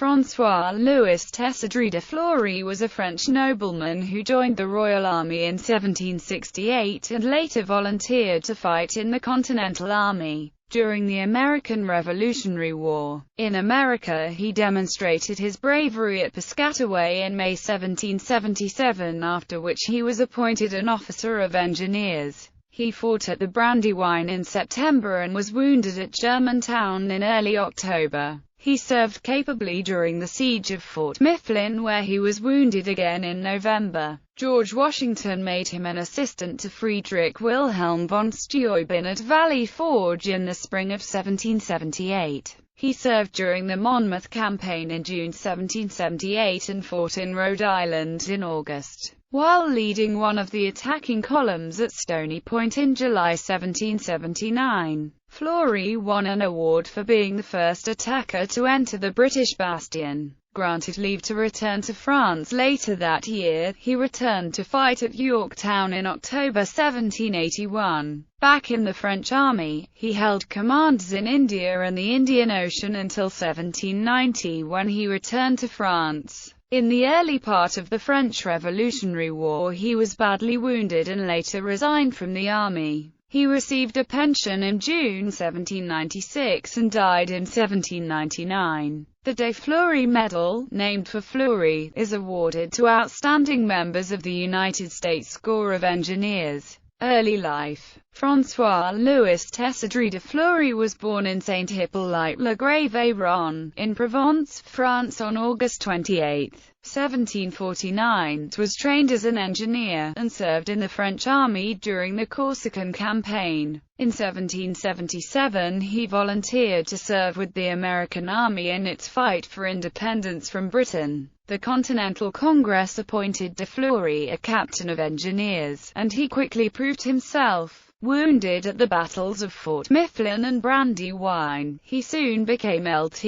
François-Louis Tessier de Fleury was a French nobleman who joined the Royal Army in 1768 and later volunteered to fight in the Continental Army during the American Revolutionary War. In America, he demonstrated his bravery at Piscataway in May 1777, after which he was appointed an officer of engineers. He fought at the Brandywine in September and was wounded at Germantown in early October. He served capably during the siege of Fort Mifflin, where he was wounded again in November. George Washington made him an assistant to Friedrich Wilhelm von Steuben at Valley Forge in the spring of 1778. He served during the Monmouth Campaign in June 1778 and fought in Rhode Island in August, while leading one of the attacking columns at Stony Point in July 1779. Fleury won an award for being the first attacker to enter the British bastion. Granted leave to return to France later that year, he returned to fight at Yorktown in October 1781. Back in the French army, he held commands in India and the Indian Ocean until 1790, when he returned to France. In the early part of the French Revolutionary War, he was badly wounded and later resigned from the army. He received a pension in June 1796 and died in 1799. The De Fleury Medal, named for Fleury, is awarded to outstanding members of the United States Corps of Engineers. Early life. François-Louis Tessier de Fleury was born in Saint-Hippolyte-le-Grave-Rhône, in Provence, France on August 28, 1749, was trained as an engineer, and served in the French army during the Corsican campaign. In 1777 he volunteered to serve with the American Army in its fight for independence from Britain. The Continental Congress appointed de Fleury a captain of engineers, and he quickly proved himself. Wounded at the battles of Fort Mifflin and Brandywine, he soon became Lt.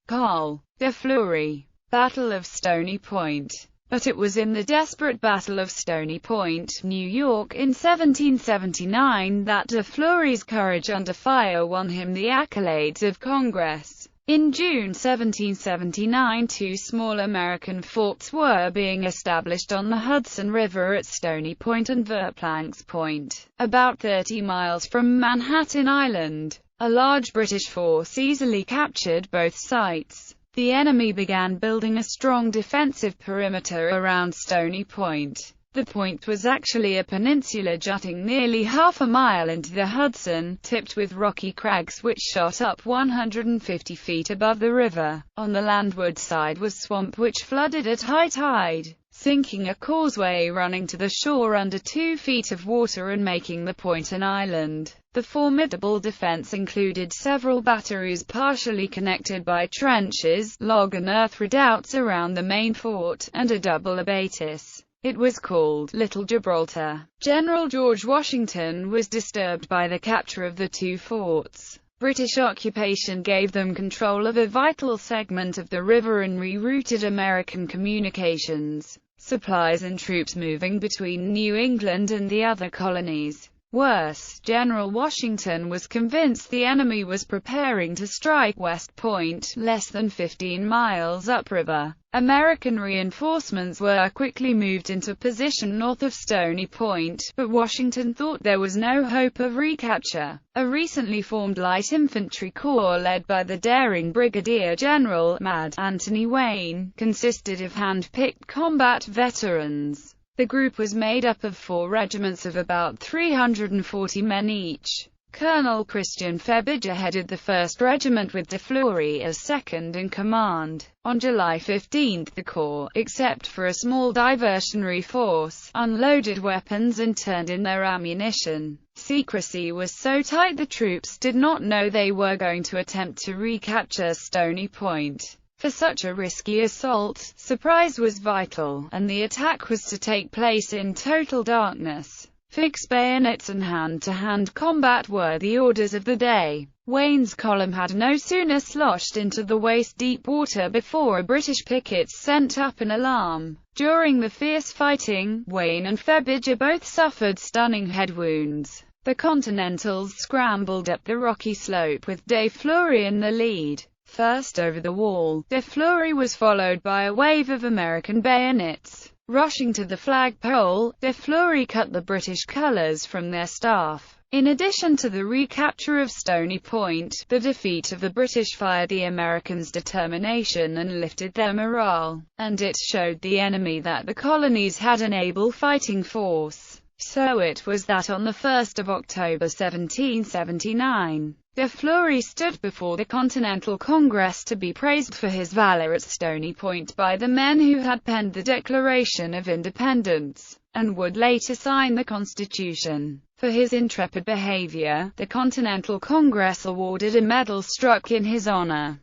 Col. de Fleury. Battle of Stony Point. But it was in the desperate Battle of Stony Point, New York, in 1779 that de Fleury's courage under fire won him the accolades of Congress. In June 1779, two small American forts were being established on the Hudson River at Stony Point and Verplancks Point, about 30 miles from Manhattan Island. A large British force easily captured both sites. The enemy began building a strong defensive perimeter around Stony Point. The point was actually a peninsula jutting nearly half a mile into the Hudson, tipped with rocky crags which shot up 150 feet above the river. On the landward side was swamp which flooded at high tide, sinking a causeway running to the shore under 2 feet of water and making the point an island. The formidable defense included several batteries partially connected by trenches, log and earth redoubts around the main fort, and a double abatis. It was called Little Gibraltar. General George Washington was disturbed by the capture of the two forts. British occupation gave them control of a vital segment of the river and rerouted American communications, supplies and troops moving between New England and the other colonies. Worse, General Washington was convinced the enemy was preparing to strike West Point, less than 15 miles upriver. American reinforcements were quickly moved into position north of Stony Point, but Washington thought there was no hope of recapture. A recently formed light infantry corps led by the daring Brigadier General Mad Anthony Wayne consisted of hand-picked combat veterans. The group was made up of 4 regiments of about 340 men each. Colonel Christian Febbiger headed the 1st Regiment with de Fleury as second in command. On July 15, the corps, except for a small diversionary force, unloaded weapons and turned in their ammunition. Secrecy was so tight the troops did not know they were going to attempt to recapture Stony Point. For such a risky assault, surprise was vital, and the attack was to take place in total darkness. Fixed bayonets and hand-to-hand combat were the orders of the day. Wayne's column had no sooner sloshed into the waist-deep water before a British pickets sent up an alarm. During the fierce fighting, Wayne and Febbiger both suffered stunning head wounds. The Continentals scrambled up the rocky slope with de Fleury in the lead. First over the wall, de Fleury was followed by a wave of American bayonets. Rushing to the flagpole, de Fleury cut the British colours from their staff. In addition to the recapture of Stony Point, the defeat of the British fired the Americans' determination and lifted their morale, and it showed the enemy that the colonies had an able fighting force. So it was that on the 1st of October 1779, de Fleury stood before the Continental Congress to be praised for his valor at Stony Point by the men who had penned the Declaration of Independence, and would later sign the Constitution. For his intrepid behavior, the Continental Congress awarded a medal struck in his honor.